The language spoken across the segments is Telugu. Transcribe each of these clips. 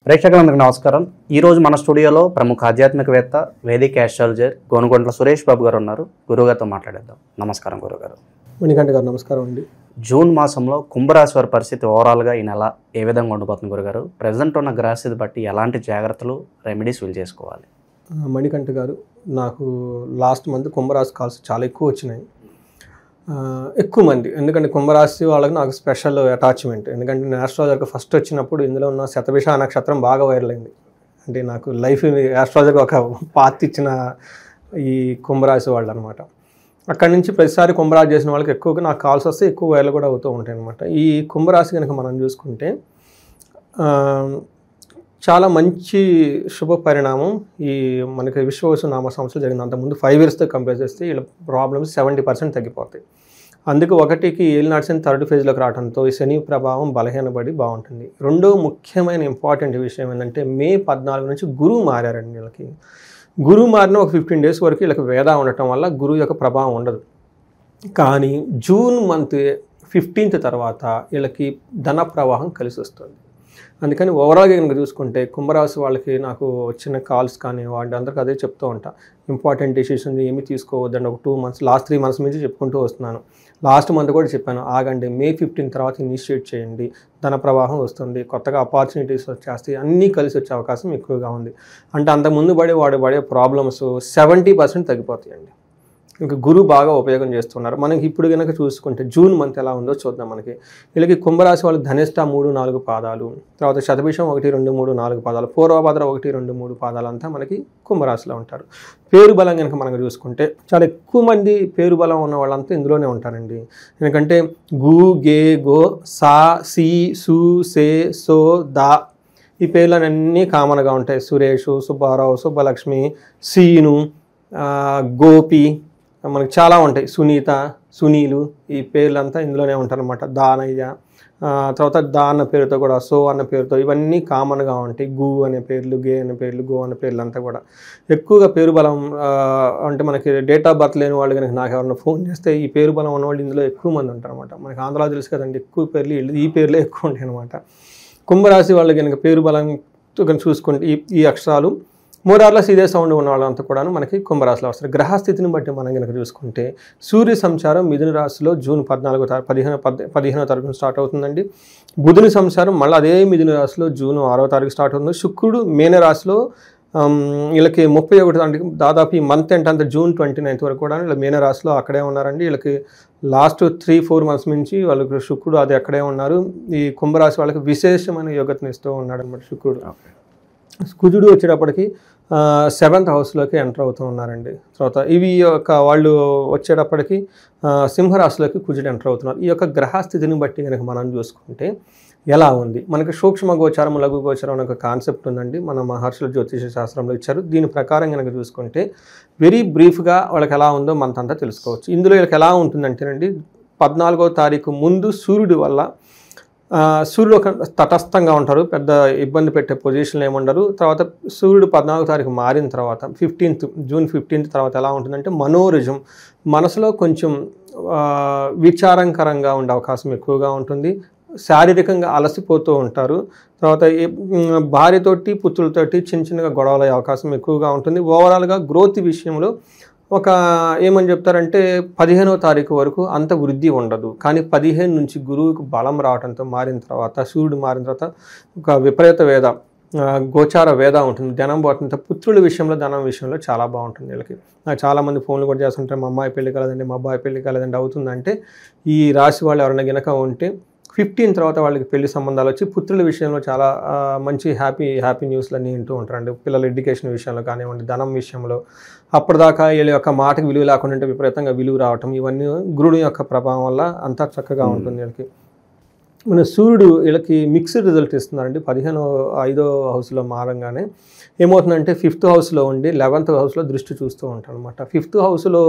ప్రేక్షకులందరికీ నమస్కారం. ఈరోజు మన స్టూడియోలో ప్రముఖ ఆధ్యాత్మికవేత్త వేదిక ఆస్ట్రాలజర్ గోనుగొంట్ల సురేష్ బాబు గారు ఉన్నారు. గురువుగారితో మాట్లాడేద్దాం. నమస్కారం గురుగారు. మణికంఠ గారు నమస్కారం అండి. జూన్ మాసంలో కుంభరాశి వారి పరిస్థితి ఓవరాల్గా ఈ నెల ఏ విధంగా ఉండిపోతుంది గురుగారు? ప్రజెంట్ ఉన్న గ్రహస్థితి బట్టి ఎలాంటి జాగ్రత్తలు రెమెడీస్ వీలు చేసుకోవాలి? మణికంఠ గారు, నాకు లాస్ట్ మంత్ కుంభరాశి కాల్స్ చాలా ఎక్కువ వచ్చినాయి. ఎక్కువ మంది, ఎందుకంటే కుంభరాశి వాళ్ళకి నాకు స్పెషల్ అటాచ్మెంట్. ఎందుకంటే నేను ఆస్ట్రాలజర్కి ఫస్ట్ వచ్చినప్పుడు ఇందులో ఉన్న శతభిష నక్షత్రం బాగా వైరల్ అయింది. అంటే నాకు లైఫ్ ఆస్ట్రాలజర్కి ఒక పార్ట్ ఇచ్చిన ఈ కుంభరాశి వాళ్ళు అనమాట. అక్కడి నుంచి ప్రతిసారి కుంభరాశి చేసిన వాళ్ళకి ఎక్కువగా నాకు కాల్స్ వస్తే ఎక్కువ వైరల్ కూడా అవుతూ ఉంటాయి అనమాట. ఈ కుంభరాశి కనుక మనం చూసుకుంటే చాలా మంచి శుభ పరిణామం ఈ మనకి విశ్వవసు నామ సంవత్సరం జరిగింది. అంతకుముందు 5 yearsతో కంపేర్ చేస్తే వీళ్ళ ప్రాబ్లమ్స్ 70% తగ్గిపోతాయి. అందుకు ఒకటికి ఏలినాటి శని థర్డ్ ఫేజ్లోకి రావడంతో ఈ శని ప్రభావం బలహీనపడి బాగుంటుంది. రెండో ముఖ్యమైన ఇంపార్టెంట్ విషయం ఏంటంటే మే 14 నుంచి గురువు మారారండి. వీళ్ళకి గురువు మారిన ఒక 15 days వరకు వీళ్ళకి వేద ఉండటం వల్ల గురువు యొక్క ప్రభావం ఉండదు. కానీ జూన్ మంత్ 15th తర్వాత వీళ్ళకి ధన ప్రవాహం కలిసి వస్తుంది. అందుకని ఓవరాల్గా కనుక చూసుకుంటే కుంభరాశి వాళ్ళకి నాకు వచ్చిన కాల్స్ కానీ వాటి అందరికీ అదే చెప్తూ ఉంటా. ఇంపార్టెంట్ డెసిషన్స్ ఏమి తీసుకోవద్దండి. ఒక 2 months లాస్ట్ 3 months నుంచి చెప్పుకుంటూ వస్తున్నాను. లాస్ట్ మంత్ కూడా చెప్పాను, ఆగండి, మే 15 తర్వాత ఇనిషియేట్ చేయండి, ధన ప్రవాహం వస్తుంది, కొత్తగా ఆపర్చునిటీస్ వచ్చేస్తాయి, అన్నీ కలిసి వచ్చే అవకాశం ఎక్కువగా ఉంది. అంటే అంతకుముందు పడే ప్రాబ్లమ్స్ 70% తగ్గిపోతాయండి. ఇంకా గురువు బాగా ఉపయోగం చేస్తున్నారు. మనకి ఇప్పుడు కనుక చూసుకుంటే జూన్ మంత్ ఎలా ఉందో చూద్దాం. మనకి వీళ్ళకి కుంభరాశి వాళ్ళు ధనిష్ట 3-4 పాదాలు, తర్వాత శతభిషం 1-2-3-4 పాదాలు, పూర్వభద్ర 1-2-3 పాదాలు అంతా మనకి కుంభరాశిలో ఉంటారు. పేరు బలం కనుక మనం చూసుకుంటే చాలా ఎక్కువ మంది పేరు బలం ఉన్న వాళ్ళంతా ఇందులోనే ఉంటారండి. ఎందుకంటే గు, గే, గో, సా, సి, సు, సే, సో, దా ఈ పేర్లన్నీ కామన్గా ఉంటాయి. సురేషు, సుబ్బారావు, సుబ్బలక్ష్మి, సీను, గోపి, మనకి చాలా ఉంటాయి. సునీత, సునీలు ఈ పేర్లంతా ఇందులోనే ఉంటారనమాట. దానయ్య, తర్వాత దా అన్న పేరుతో కూడా సో అన్న పేరుతో ఇవన్నీ కామన్గా ఉంటాయి. గు అనే పేర్లు, గే అనే పేర్లు, గో అనే పేర్లు అంతా కూడా ఎక్కువగా పేరు బలం. అంటే మనకి డేట్ ఆఫ్ బర్త్ లేని వాళ్ళు కనుక నాకు ఎవరైనా ఫోన్ చేస్తే ఈ పేరు బలం ఉన్నవాళ్ళు ఇందులో ఎక్కువ మంది ఉంటారు అనమాట. మనకి ఆంధ్రాలో తెలుసు కదండి, ఎక్కువ పేర్లు ఈ పేర్లే ఎక్కువ ఉంటాయి అనమాట. కుంభరాశి వాళ్ళకి కనుక పేరు బలం కనుక చూసుకుంటే ఈ అక్షరాలు మోరార్లెస్ ఇదే సౌండ్ ఉన్న వాళ్ళంతా కూడా మనకి కుంభరాశిలో వస్తారు. గ్రహస్థితిని బట్టి మనం కనుక చూసుకుంటే సూర్య సంచారం మిథున రాశిలో జూన్ 15వ తారీఖున స్టార్ట్ అవుతుందండి. బుధుని సంచారం మళ్ళీ అదే మిథున రాశిలో జూన్ 6వ తారీఖు స్టార్ట్ అవుతుంది. శుక్రుడు మీన రాశిలో వీళ్ళకి 31 తారీఖు, దాదాపు ఈ మంత్ ఏంటంటే జూన్ 29th వరకు కూడా వీళ్ళ మీన రాశిలో అక్కడే ఉన్నారండి. వీళ్ళకి లాస్ట్ 3-4 months నుంచి వాళ్ళకి శుక్రుడు అది అక్కడే ఉన్నారు. ఈ కుంభరాశి వాళ్ళకి విశేషమైన యోగతను ఇస్తూ ఉన్నాడు అనమాట శుక్రుడు. కుజుడు వచ్చేటప్పటికి 7th హౌస్లోకి ఎంటర్ అవుతూ ఉన్నారండి. తర్వాత ఇవి యొక్క వాళ్ళు వచ్చేటప్పటికి సింహరాశిలోకి కుజుడు ఎంటర్ అవుతున్నారు. ఈ యొక్క గ్రహస్థితిని బట్టి కనుక మనం చూసుకుంటే ఎలా ఉంది, మనకి సూక్ష్మ గోచారం, లఘు గోచారం అనే ఒక కాన్సెప్ట్ ఉందండి. మన మహర్షుల జ్యోతిష శాస్త్రంలో ఇచ్చారు. దీని ప్రకారం కనుక చూసుకుంటే వెరీ బ్రీఫ్గా వాళ్ళకి ఎలా ఉందో మనకంతా తెలుసుకోవచ్చు. ఇందులో వీళ్ళకి ఎలా ఉంటుందంటేనండి, 14వ తారీఖు ముందు సూర్యుడి వల్ల సూర్యుడు ఒక తటస్థంగా ఉంటారు, పెద్ద ఇబ్బంది పెట్టే పొజిషన్లో ఏముండరు. తర్వాత సూర్యుడు 14వ తారీఖు మారిన తర్వాత జూన్ 15th తర్వాత ఎలా ఉంటుందంటే మనోరజం, మనసులో కొంచెం విచారంకరంగా ఉండే అవకాశం ఎక్కువగా ఉంటుంది. శారీరకంగా అలసిపోతూ ఉంటారు. తర్వాత భార్యతోటి, పుత్రులతోటి చిన్నగా గొడవలు అయ్యే అవకాశం ఎక్కువగా ఉంటుంది. ఓవరాల్గా గ్రోత్ విషయంలో ఒక ఏమని చెప్తారంటే 15వ తారీఖు వరకు అంత వృద్ధి ఉండదు. కానీ 15 నుంచి గురువుకు బలం రావడంతో మారిన తర్వాత, సూర్యుడు మారిన తర్వాత ఒక విపరీత వేద, గోచార వేద ఉంటుంది. ధనం పోతుంటే పుత్రుల విషయంలో, ధనం విషయంలో చాలా బాగుంటుంది వీళ్ళకి. నాకు చాలామంది ఫోన్లు కూడా చేస్తుంటారు, మా అమ్మాయి పెళ్లి కాలేదండి, మా అబ్బాయి పెళ్లి కాలేదండి. అవుతుందంటే ఈ రాశి వాళ్ళు ఎవరైనా గినక ఉంటే 15 తర్వాత వాళ్ళకి పెళ్లి సంబంధాలు వచ్చి పుత్రుల విషయంలో చాలా మంచి హ్యాపీ న్యూస్లన్నీ వింటూ ఉంటారండి. పిల్లల ఎడ్యుకేషన్ విషయంలో కానివ్వండి, ధనం విషయంలో. అప్పటిదాకా వీళ్ళ యొక్క మాటకి విలువ లేకుండా ఉంటే విపరీతంగా విలువ రావటం, ఇవన్నీ గురుడు యొక్క ప్రభావం వల్ల అంతా చక్కగా ఉంటుంది వీళ్ళకి. మన సూర్యుడు వీళ్ళకి మిక్స్డ్ రిజల్ట్ ఇస్తున్నారండి. 5వ హౌస్లో మారంగానే ఏమవుతుందంటే 5th హౌస్లో ఉండి 11th హౌస్లో దృష్టి చూస్తూ ఉంటారు అనమాట. 5th హౌస్లో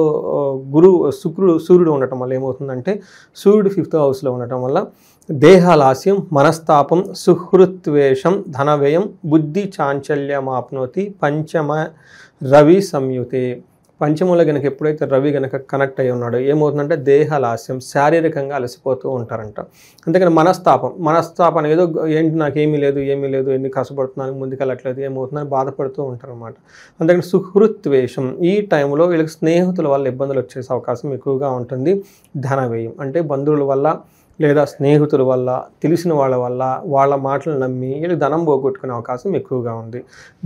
సూర్యుడు ఉండటం వల్ల ఏమవుతుందంటే, సూర్యుడు 5th హౌస్లో ఉండటం వల్ల దేహలాస్యం, మనస్తాపం, సుహృత్వేషం, ధనవ్యయం, బుద్ధి చాంచల్యమాప్నోతి, పంచమ రవి సంయుతే. పంచమంలో కనుక ఎప్పుడైతే రవి కనుక కనెక్ట్ అయ్యి ఉన్నాడో ఏమవుతుందంటే దేహలాస్యం, శారీరకంగా అలసిపోతూ ఉంటారంట. అంతేకాని మనస్తాపం ఏదో ఏంటి నాకేమీ లేదు ఎన్ని కష్టపడుతున్నాను ముందుకెళ్ళట్లేదు ఏమవుతుందని బాధపడుతూ ఉంటారనమాట. అంతేకాని సుహృద్వేషం, ఈ టైంలో వీళ్ళకి స్నేహితుల వల్ల ఇబ్బందులు వచ్చేసే అవకాశం ఎక్కువగా ఉంటుంది. ధన వ్యయం అంటే బంధువుల వల్ల లేదా స్నేహితుల వల్ల, తెలిసిన వాళ్ళ వల్ల, వాళ్ళ మాటలు నమ్మి వీళ్ళకి ధనం పోగొట్టుకునే అవకాశం ఎక్కువగా ఉంది.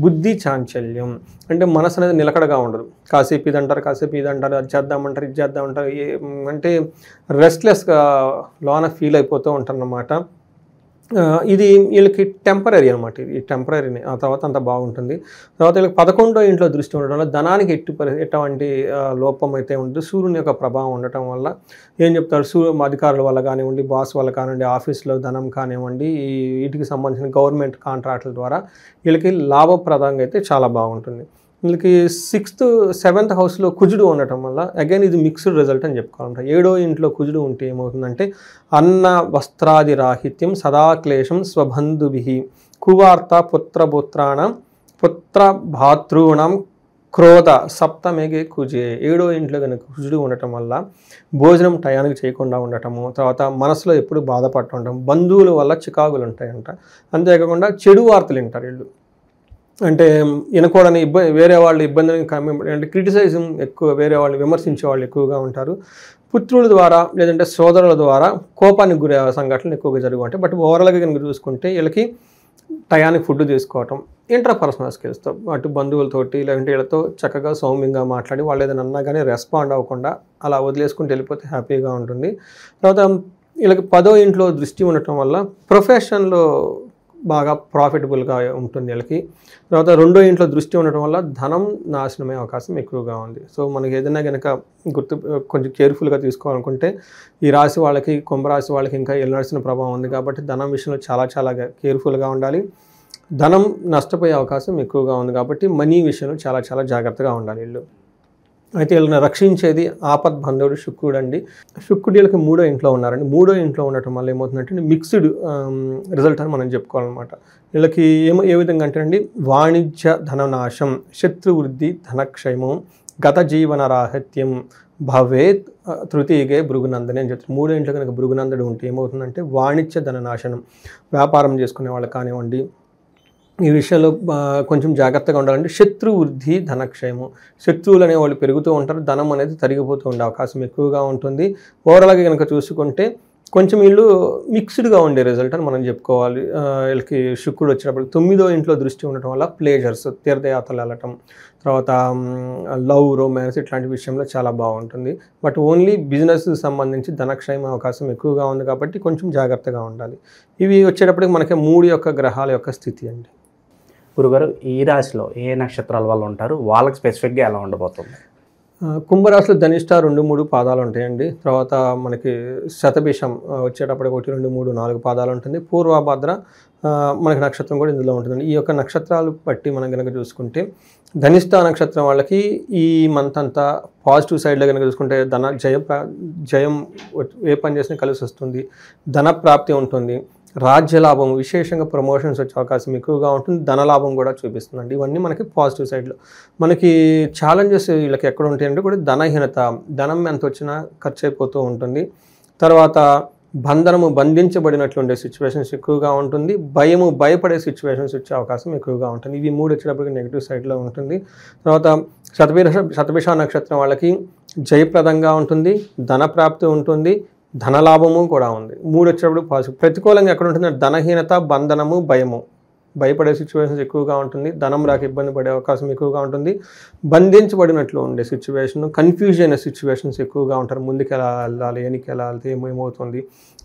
బుద్ధి చాంచల్యం అంటే మనసు అనేది నిలకడగా ఉండదు. కాసేపు ఇది అంటారు, అది చేద్దామంటారు, ఇది చేద్దామంటారు, అంటే రెస్ట్లెస్గా లోన ఫీల్ అయిపోతూ ఉంటారు అన్నమాట. ఇది వీళ్ళకి టెంపరీ అనమాట. ఇది టెంపరీనే, ఆ తర్వాత అంత బాగుంటుంది. తర్వాత వీళ్ళకి 11వ ఇంట్లో దృష్టి ఉండడం వల్ల ధనానికి ఎటువంటి లోపం అయితే ఉండదు. సూర్యుని యొక్క ప్రభావం ఉండటం వల్ల ఏం చెప్తారు, అధికారుల వల్ల కానివ్వండి, బాస్ వల్ల కానివ్వండి, ఆఫీస్లో ధనం కానివ్వండి, వీటికి సంబంధించిన గవర్నమెంట్ కాంట్రాక్టుల ద్వారా వీళ్ళకి లాభప్రదంగా అయితే చాలా బాగుంటుంది. వీళ్ళకి 6th 7th హౌస్లో కుజుడు ఉండటం వల్ల అగైన్ ఇది మిక్స్డ్ రిజల్ట్ అని చెప్పుకోవాలంట. 7వ ఇంట్లో కుజుడు ఉంటే ఏమవుతుందంటే అన్న వస్త్రాది రాహిత్యం, సదాక్లేశం స్వబంధుభి, కువార్త పుత్రపుత్రాణం పుత్రభాతృణం క్రోధ సప్తమేగే కుజే. 7వ ఇంట్లో కనుక కుజుడు ఉండటం వల్ల భోజనం టయానికి చేయకుండా ఉండటము, తర్వాత మనసులో ఎప్పుడు బాధపడుతూ ఉండటం, బంధువుల వల్ల చికాకులు ఉంటాయంట. అంతేకాకుండా చెడు వార్తలు వింటారు వీళ్ళు. అంటే వినకూడని వేరే వాళ్ళ ఇబ్బందిని అంటే క్రిటిసైజం ఎక్కువ, వేరే వాళ్ళు విమర్శించే వాళ్ళు ఎక్కువగా ఉంటారు. పుత్రుల ద్వారా లేదంటే సోదరుల ద్వారా కోపానికి గురే సంఘటనలు ఎక్కువగా జరుగుతూ ఉంటాయి. బట్ ఓవరాల్గా కనుక చూసుకుంటే వీళ్ళకి టయానికి ఫుడ్ తీసుకోవటం, ఇంటర్పర్సనల్ స్కిల్స్తో అటు బంధువులతోటి లేదంటే వీళ్ళతో చక్కగా సౌమ్యంగా మాట్లాడి వాళ్ళు ఏదైనా అన్నా కానీ రెస్పాండ్ అవ్వకుండా అలా వదిలేసుకుంటూ వెళ్ళిపోతే హ్యాపీగా ఉంటుంది. తర్వాత వీళ్ళకి 10వ ఇంట్లో దృష్టి ఉండటం వల్ల ప్రొఫెషన్లో బాగా ప్రాఫిటబుల్గా ఉంటుంది వీళ్ళకి. తర్వాత 2వ ఇంట్లో దృష్టి ఉండటం వల్ల ధనం నాశనమయ్యే అవకాశం ఎక్కువగా ఉంది. సో మనకి ఏదైనా కనుక కొంచెం కేర్ఫుల్గా తీసుకోవాలనుకుంటే ఈ రాశి వాళ్ళకి, కుంభరాశి వాళ్ళకి ఇంకా వెళ్ళాల్సిన ప్రభావం ఉంది కాబట్టి ధనం విషయంలో చాలా కేర్ఫుల్గా ఉండాలి. ధనం నష్టపోయే అవకాశం ఎక్కువగా ఉంది కాబట్టి మనీ విషయంలో చాలా జాగ్రత్తగా ఉండాలి వీళ్ళు. అయితే వీళ్ళని రక్షించేది ఆపద్బంధువుడు శుక్రుడు అండి. శుక్రుడు వీళ్ళకి 3వ ఇంట్లో ఉన్నారండి. 3వ ఇంట్లో ఉండటం వల్ల ఏమవుతుందంటే మిక్స్డ్ రిజల్ట్ అని మనం చెప్పుకోవాలన్నమాట. వీళ్ళకి ఏ విధంగా అంటే అండి, వాణిజ్య ధననాశం, శత్రువృద్ధి, ధనక్షయమం, గత జీవన రాహిత్యం భవేత్ తృతీయగే భృగునందని అని చెప్తారు. 3వ ఇంట్లో కనుక భృగునందుడు ఉంటే ఏమవుతుందంటే వాణిజ్య ధననాశనం, వ్యాపారం చేసుకునే వాళ్ళు కానివ్వండి ఈ విషయంలో కొంచెం జాగ్రత్తగా ఉండాలంటే శత్రువృద్ధి, ధనక్షయము, శత్రువులు అనేవాళ్ళు పెరుగుతూ ఉంటారు, ధనం అనేది తరిగిపోతూ ఉండే అవకాశం ఎక్కువగా ఉంటుంది. ఓవరాల్గా కనుక చూసుకుంటే కొంచెం వీళ్ళు మిక్స్డ్గా ఉండే రిజల్ట్ అని మనం చెప్పుకోవాలి. వీళ్ళకి శుక్రుడు వచ్చేటప్పుడు 9వ ఇంట్లో దృష్టి ఉండటం వల్ల ప్లేజర్స్, తీర్థయాత్రలు వెళ్ళటం, తర్వాత లవ్, రొమాన్స్ ఇట్లాంటి విషయంలో చాలా బాగుంటుంది. బట్ ఓన్లీ బిజినెస్ సంబంధించి ధనక్షయం అవకాశం ఎక్కువగా ఉంది కాబట్టి కొంచెం జాగ్రత్తగా ఉండాలి. ఇవి వచ్చేటప్పటికి మనకి 3 యొక్క గ్రహాల యొక్క స్థితి అండి. గురుగారు, ఈ రాశిలో ఏ నక్షత్రాల వల్ల ఉంటారు, వాళ్ళకి స్పెసిఫిక్గా ఎలా ఉండబోతుంది? కుంభరాశిలో ధనిష్ట 2-3 పాదాలు ఉంటాయండి. తర్వాత మనకి శతభిషం వచ్చేటప్పటికి 1, 2, 3, 4 పాదాలు ఉంటుంది. పూర్వభద్ర మనకి నక్షత్రం కూడా ఇందులో ఉంటుందండి. ఈ యొక్క నక్షత్రాలు బట్టి మనం కనుక చూసుకుంటే ధనిష్ట నక్షత్రం వాళ్ళకి ఈ మంత్ అంతా పాజిటివ్ సైడ్లో కనుక చూసుకుంటే జయం ఏ పని చేసినా కలిసి వస్తుంది, ధన ప్రాప్తి ఉంటుంది, రాజ్యలాభం, విశేషంగా ప్రమోషన్స్ వచ్చే అవకాశం ఎక్కువగా ఉంటుంది, ధనలాభం కూడా చూపిస్తుందండి. ఇవన్నీ మనకి పాజిటివ్ సైడ్లో. మనకి ఛాలెంజెస్ వీళ్ళకి ఎక్కడ ఉంటాయంటే కూడా ధనహీనత, ధనం ఎంత వచ్చినా ఖర్చు అయిపోతూ ఉంటుంది. తర్వాత బంధించబడినట్లు ఉండే సిచ్యువేషన్స్ ఎక్కువగా ఉంటుంది, భయపడే సిచ్యువేషన్స్ వచ్చే అవకాశం ఎక్కువగా ఉంటుంది. ఇవి 3 వచ్చేటప్పటికి నెగిటివ్ సైడ్లో ఉంటుంది. తర్వాత శతభిష నక్షత్రం వాళ్ళకి జయప్రదంగా ఉంటుంది, ధన ప్రాప్తి ఉంటుంది, ధనలాభము కూడా ఉంది. 3 వచ్చేటప్పుడు పాజిటివ్. ప్రతికూలంగా ఎక్కడ ఉంటుంది, ధనహీనత, బంధనము, భయపడే సిచ్యువేషన్స్ ఎక్కువగా ఉంటుంది, ధనం రాక ఇబ్బంది పడే అవకాశం ఎక్కువగా ఉంటుంది, బంధించబడినట్లు ఉండే సిచ్యువేషన్, కన్ఫ్యూజన్ అయిన సిచ్యువేషన్స్ ఎక్కువగా ఉంటారు. ముందుకు ఎలా వెళ్ళాలి, వెనక్కి ఎలా వెళ్తే ఏమవుతుంది,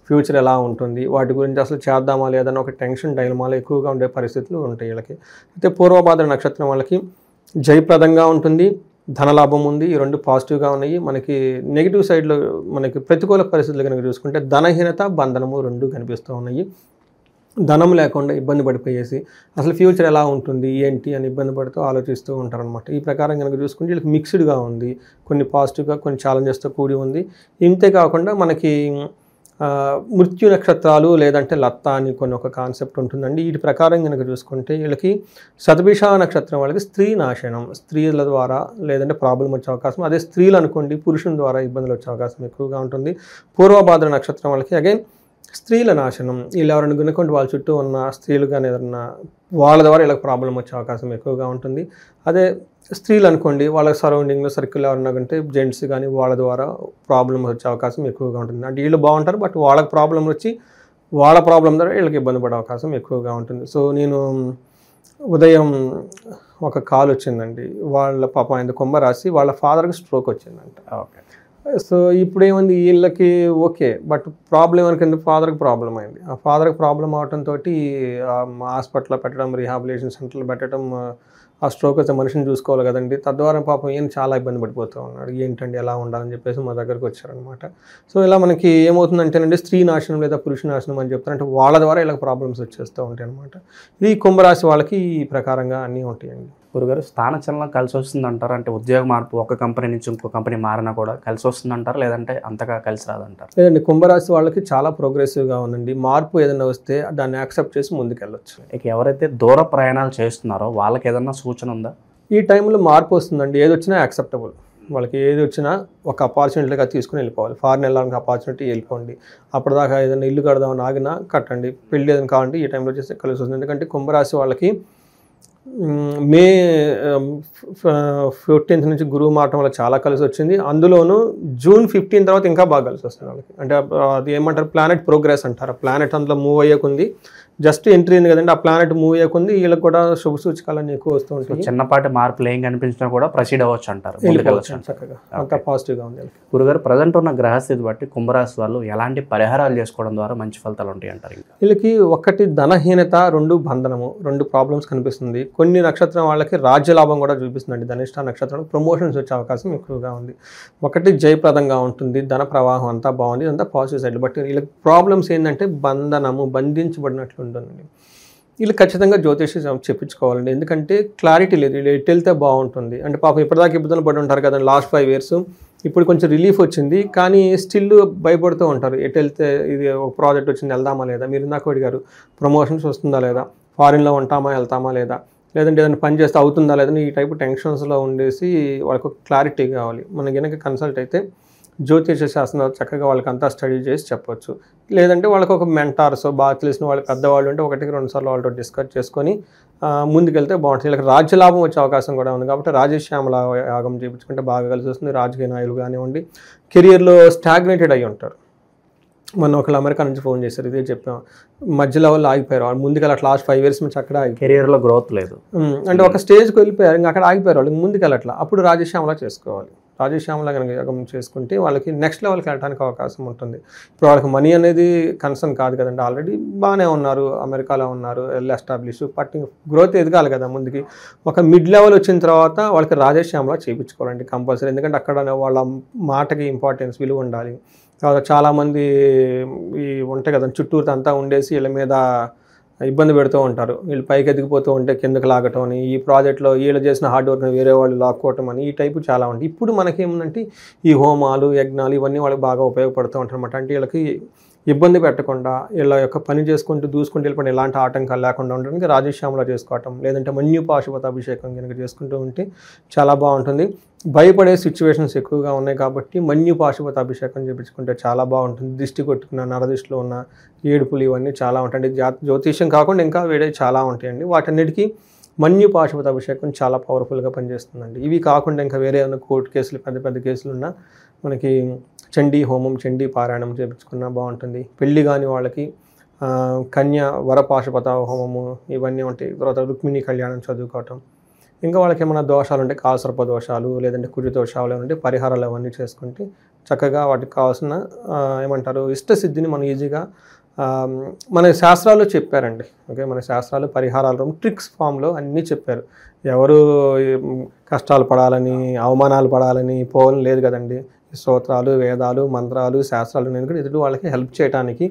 ఫ్యూచర్ ఎలా ఉంటుంది, వాటి గురించి అసలు చేద్దామా లేదన్న ఒక టెన్షన్, డైలమాలో ఎక్కువగా ఉండే పరిస్థితులు ఉంటాయి వీళ్ళకి. అయితే పూర్వభాద్ర నక్షత్రం వాళ్ళకి జయప్రదంగా ఉంటుంది, ధనలాభం ఉంది. ఈ 2 పాజిటివ్గా ఉన్నాయి. మనకి నెగిటివ్ సైడ్లో మనకి ప్రతికూల పరిస్థితులు కనుక చూసుకుంటే ధనహీనత, బంధనము 2 కనిపిస్తూ ఉన్నాయి. ధనం లేకుండా ఇబ్బంది పడిపోయేసి అసలు ఫ్యూచర్ ఎలా ఉంటుంది ఏంటి అని ఇబ్బంది పడుతూ ఆలోచిస్తూ ఉంటారనమాట. ఈ ప్రకారం కనుక చూసుకుంటే వీళ్ళకి మిక్స్డ్గా ఉంది, కొన్ని పాజిటివ్గా కొన్ని ఛాలెంజెస్తో కూడి ఉంది. ఇంతే కాకుండా మనకి మృత్యు నక్షత్రాలు లేదంటే లత్త అని కొన్ని ఒక కాన్సెప్ట్ ఉంటుందండి. వీటి ప్రకారం కనుక చూసుకుంటే వీళ్ళకి శతభిష నక్షత్రం వాళ్ళకి స్త్రీ నాశనం, స్త్రీల ద్వారా లేదంటే ప్రాబ్లం వచ్చే అవకాశం, అదే స్త్రీలు అనుకోండి పురుషుని ద్వారా ఇబ్బందులు వచ్చే అవకాశం ఎక్కువగా ఉంటుంది. పూర్వభాద్ర నక్షత్రం వాళ్ళకి అగైన్ స్త్రీల నాశనం, వీళ్ళు ఎవరైనా గునుకుంటే వాళ్ళ చుట్టూ ఉన్న స్త్రీలు కానీ ఏదన్నా వాళ్ళ ద్వారా వీళ్ళకి ప్రాబ్లం వచ్చే అవకాశం ఎక్కువగా ఉంటుంది. అదే స్త్రీలు అనుకోండి వాళ్ళ సరౌండింగ్లో సర్కిల్ ఎవరన్నా కంటే జెంట్స్ కానీ వాళ్ళ ద్వారా ప్రాబ్లం వచ్చే అవకాశం ఎక్కువగా ఉంటుంది. అంటే వీళ్ళు బాగుంటారు బట్ వాళ్ళకి ప్రాబ్లం వచ్చి వాళ్ళ ప్రాబ్లం ద్వారా వీళ్ళకి ఇబ్బంది పడే అవకాశం ఎక్కువగా ఉంటుంది. సో నేను ఉదయం ఒక కాల్ వచ్చిందండి, వాళ్ళ పాపం ఆయన కుంభరాశి, వాళ్ళ ఫాదర్కి స్ట్రోక్ వచ్చిందంట. ఓకే. సో ఇప్పుడు ఏముంది వీళ్ళకి ఓకే, బట్ ప్రాబ్లం అనుకుంటే ఫాదర్కి ప్రాబ్లం అయింది. ఆ ఫాదర్కి ప్రాబ్లం అవడంతో హాస్పిటల్లో పెట్టడం, రీహాబిలిటేషన్ సెంటర్లో పెట్టడం, ఆ స్ట్రోక్ వచ్చే మనిషిని చూసుకోవాలి కదండి. తద్వారా పాపం ఈయన చాలా ఇబ్బంది పడిపోతూ ఉన్నాడు. ఏంటండి ఎలా ఉండాలని చెప్పేసి మా దగ్గరకు వచ్చారనమాట. సో ఇలా మనకి ఏమవుతుందంటేనండి స్త్రీ నాశనం లేదా పురుష నాశనం అని చెప్తారు, అంటే వాళ్ళ ద్వారా ఇలా ప్రాబ్లమ్స్ వచ్చేస్తూ ఉంటాయి అనమాట. ఇది కుంభరాశి వాళ్ళకి ఈ ప్రకారంగా అన్నీ ఉంటాయండి. గురుగారు, స్థానచలనం కలిసి వస్తుందంటారా? అంటే ఉద్యోగ మార్పు ఒక కంపెనీ నుంచి ఇంకో కంపెనీ మారినా కూడా కలిసి వస్తుందంటారా, లేదంటే అంతగా కలిసి రాదంటారు? లేదండి, కుంభరాశి వాళ్ళకి చాలా ప్రోగ్రెసివ్గా ఉందండి. మార్పు ఏదైనా వస్తే దాన్ని యాక్సెప్ట్ చేసి ముందుకెళ్ళొచ్చు. ఇక ఎవరైతే దూర ప్రయాణాలు చేస్తున్నారో వాళ్ళకి ఏదన్నా సూచన ఉందా? ఈ టైంలో మార్పు వస్తుందండి, ఏది వచ్చినా యాక్సెప్టబుల్. వాళ్ళకి ఏది వచ్చినా ఒక ఆపర్చునిటీగా తీసుకుని వెళ్ళిపోవాలి. ఫారిన్ వెళ్ళాలని ఆపర్చునిటీ వెళ్ళిపోండి. అప్పటిదాకా ఏదైనా ఇల్లు కడదామని ఆగినా కట్టండి. పెళ్ళి ఏదైనా కావాలంటే ఈ టైంలో చేస్తే కలిసి వస్తుంది. ఎందుకంటే కుంభరాశి వాళ్ళకి మే 15th నుంచి గురువు మారటం వల్ల చాలా కలిసి వచ్చింది. అందులోనూ June 15 తర్వాత ఇంకా బాగా కలిసి వస్తుంది వాళ్ళకి. అంటే అది ఏమంటారు, ప్లానెట్ ప్రోగ్రెస్ అంటారు. ఆ ప్లానెట్ అందులో మూవ్ అయ్యేకుంది, జస్ట్ ఎంట్రీ అయింది కదండి, ఆ ప్లానెట్ మూవ్ అయ్యేకుంది వీళ్ళకి కూడా శుభ సూచకాలన్నీ ఎక్కువ వస్తూ ఉంటాయి. చిన్నపాటి మార్పులు ఏం కనిపించినా కూడా ప్రొసీడ్ అవ్వచ్చు అంటారు. చక్కగా అంత పాజిటివ్గా ఉంది. గురుగారు, ప్రజెంట్ ఉన్న గ్రహస్థితి బట్టి కుంభరాశి వాళ్ళు ఎలాంటి పరిహారాలు చేసుకోవడం ద్వారా మంచి ఫలితాలు ఉంటాయి అంటారు? ఇంకా వీళ్ళకి ఒకటి ధనహీనత, 2 బంధనము, 2 ప్రాబ్లమ్స్ కనిపిస్తుంది. కొన్ని నక్షత్రం వాళ్ళకి రాజ్యలాభం కూడా చూపిస్తుందండి. ధనిష్ట నక్షత్రం ప్రమోషన్స్ వచ్చే అవకాశం ఎక్కువగా ఉంది. ఒకటి జయప్రదంగా ఉంటుంది, ధన ప్రవాహం అంతా బాగుంది, అంతా పాజిటివ్ సైడ్. బట్ వీళ్ళకి ప్రాబ్లమ్స్ ఏంటంటే బంధనము, బంధించబడినట్లు ఉంటుందండి. వీళ్ళు ఖచ్చితంగా జ్యోతిష్యం చెప్పించుకోవాలండి. ఎందుకంటే క్లారిటీ లేదు, వీళ్ళు ఎటు వెళ్తే బాగుంటుంది. అంటే పాపం ఇప్పటిదాకా ఇబ్బందులు పడి ఉంటారు కదండి లాస్ట్ 5 years. ఇప్పుడు కొంచెం రిలీఫ్ వచ్చింది, కానీ స్టిల్ భయపడుతూ ఉంటారు. ఎటు వెళ్తే ఇది ఒక ప్రాజెక్ట్ వచ్చింది వెళ్దామా లేదా, మీరు ఇందాక అడిగారు ప్రమోషన్స్ వస్తుందా లేదా, ఫారిన్లో ఉంటామా వెళ్తామా లేదా, లేదంటే ఏదైనా పని చేస్తే అవుతుందా లేదని ఈ టైపు టెన్షన్స్లో ఉండేసి వాళ్ళకు క్లారిటీ కావాలి. మనం కనుక కన్సల్ట్ అయితే జ్యోతిష శాస్త్రం చక్కగా వాళ్ళకి అంతా స్టడీ చేసి చెప్పొచ్చు. లేదంటే వాళ్ళకి ఒక మెంటార్స్ బాగా తెలిసిన వాళ్ళు పెద్దవాళ్ళు ఉంటే 1-2 సార్లు వాళ్ళతో డిస్కస్ చేసుకొని ముందుకెళ్తే బాగుంటుంది. వీళ్ళకి రాజ్యలాభం వచ్చే అవకాశం కూడా ఉంది. కాబట్టి రాజశ్యామల యాగం చేయించుకుంటే బాగా కలిసి వస్తుంది. రాజకీయ నాయకులు కానివ్వండి, కెరియర్లో స్టాగ్నేటెడ్ అయ్యి ఉంటారు. మొన్న ఒకళ్ళు అమెరికా నుంచి ఫోన్ చేశారు, ఇదే చెప్పాం, మధ్యలో వాళ్ళు ఆగిపోయారు. వాళ్ళు ముందుకెళ్ళి అట్లా లాస్ట్ 5 years నుంచి అక్కడ కెరియర్లో గ్రోత్ లేదు, అంటే ఒక స్టేజ్కి వెళ్ళిపోయారు, ఇంకా అక్కడ ఆగిపోయారు వాళ్ళు, ముందుకెళ్ళట్లా. అప్పుడు రాజశ్యామల చేసుకోవాలి. రాజశ్యామల కనుక యాగం చేసుకుంటే వాళ్ళకి నెక్స్ట్ లెవెల్కి వెళ్ళడానికి అవకాశం ఉంటుంది. ఇప్పుడు వాళ్ళకి మనీ అనేది కన్సర్న్ కాదు కదండి, ఆల్రెడీ బాగానే ఉన్నారు, అమెరికాలో ఉన్నారు, వెల్ ఎస్టాబ్లిష్, బట్ గ్రోత్ ఎదగాలి కదా ముందుకి. ఒక మిడ్ లెవెల్ వచ్చిన తర్వాత వాళ్ళకి రాజశ్యామల చేయించుకోవాలండి కంపల్సరీ. ఎందుకంటే అక్కడ వాళ్ళ మాటకి ఇంపార్టెన్స్, విలువ ఉండాలి. చాలామంది ఈ ఉంటాయి కదా చుట్టూరు అంతా ఉండేసి వీళ్ళ మీద ఇబ్బంది పెడుతూ ఉంటారు. వీళ్ళు పైకి ఎదిగిపోతూ ఉంటే కిందకి లాగటం అని, ఈ ప్రాజెక్ట్లో వీళ్ళు చేసిన హార్డ్ వర్క్ని వేరే వాళ్ళు లాక్కోవటం అని, ఈ టైపు చాలా ఉంటాయి. ఇప్పుడు మనకేముందంటే ఈ హోమాలు, యజ్ఞాలు ఇవన్నీ వాళ్ళకి బాగా ఉపయోగపడుతూ ఉంటారు అనమాట. అంటే వీళ్ళకి ఇబ్బంది పెట్టకుండా వీళ్ళ యొక్క పని చేసుకుంటూ దూసుకుంటూ వెళ్ళిపోయి ఎలాంటి ఆటంకాలు లేకుండా ఉండడానికి రాజశ్యామల చేసుకోవటం, లేదంటే మన్యు పాశుపత అభిషేకం కనుక చేసుకుంటూ ఉంటే చాలా బాగుంటుంది. భయపడే సిచ్యువేషన్స్ ఎక్కువగా ఉన్నాయి కాబట్టి మన్యు పాశుపత అభిషేకం చేయించుకుంటే చాలా బాగుంటుంది. దిష్టి కొట్టుకున్న, నరదిష్టిలో ఉన్న ఏడుపులు ఇవన్నీ చాలా ఉంటాయి. జ్యోతిష్యం కాకుండా ఇంకా వేరే చాలా ఉంటాయండి. వాటన్నిటికీ మన్యు పాశుపత అభిషేకం చాలా పవర్ఫుల్గా పనిచేస్తుందండి. ఇవి కాకుండా ఇంకా వేరే ఏమైనా కోర్టు కేసులు, పెద్ద పెద్ద కేసులు ఉన్నా మనకి చండీ హోమం, చండీ పారాయణం చేయించుకున్నా బాగుంటుంది. పెళ్లి కాని వాళ్ళకి కన్య వర పాశుపత హోమము ఇవన్నీ ఉంటాయి. తర్వాత రుక్మిణి కళ్యాణం చదువుకోవటం. ఇంకా వాళ్ళకి ఏమైనా దోషాలు ఉంటే కాలసర్ప దోషాలు, లేదంటే కుడి దోషాలు ఏమంటే పరిహారాలు అవన్నీ చేసుకుంటే చక్కగా వాటికి కావాల్సిన ఏమంటారు ఇష్టసిద్ధిని మనం ఈజీగా మన శాస్త్రాల్లో చెప్పారండి. ఓకే, మన శాస్త్రాలు పరిహారాలు ట్రిక్స్ ఫామ్లో అన్నీ చెప్పారు. ఎవరు కష్టాలు పడాలని, అవమానాలు పడాలని పోవడం లేదు కదండి. స్తోత్రాలు, వేదాలు, మంత్రాలు, శాస్త్రాలు నేను కూడా ఎదుటి వాళ్ళకి హెల్ప్ చేయడానికి.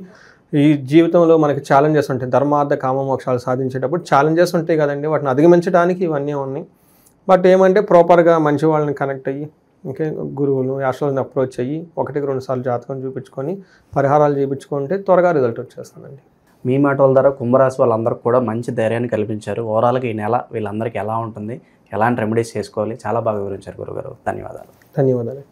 ఈ జీవితంలో మనకి ఛాలెంజెస్ ఉంటాయి, ధర్మార్థ కామ మోక్షాలు సాధించేటప్పుడు ఛాలెంజెస్ ఉంటాయి కదండి, వాటిని అధిగమించడానికి ఇవన్నీ ఉన్నాయి. బట్ ఏమంటే ప్రాపర్గా మంచి వాళ్ళని కనెక్ట్ అయ్యి ఓకే, గురువులు ఆస్ట్రాలజీని అప్రోచ్ అయ్యి 1-2 సార్లు జాతకం చూపించుకొని పరిహారాలు చేయించుకుంటే త్వరగా రిజల్ట్ వచ్చేస్తుందండి. మీ మాటల ద్వారా కుంభరాశి వాళ్ళందరికీ కూడా మంచి ధైర్యాన్ని కల్పించారు. ఓవరాల్గా ఈ నెల వీళ్ళందరికీ ఎలా ఉంటుంది, ఎలాంటి రెమెడీస్ చేసుకోవాలి, చాలా బాగా వివరించారు గురుగారు. ధన్యవాదాలు. ధన్యవాదాలు.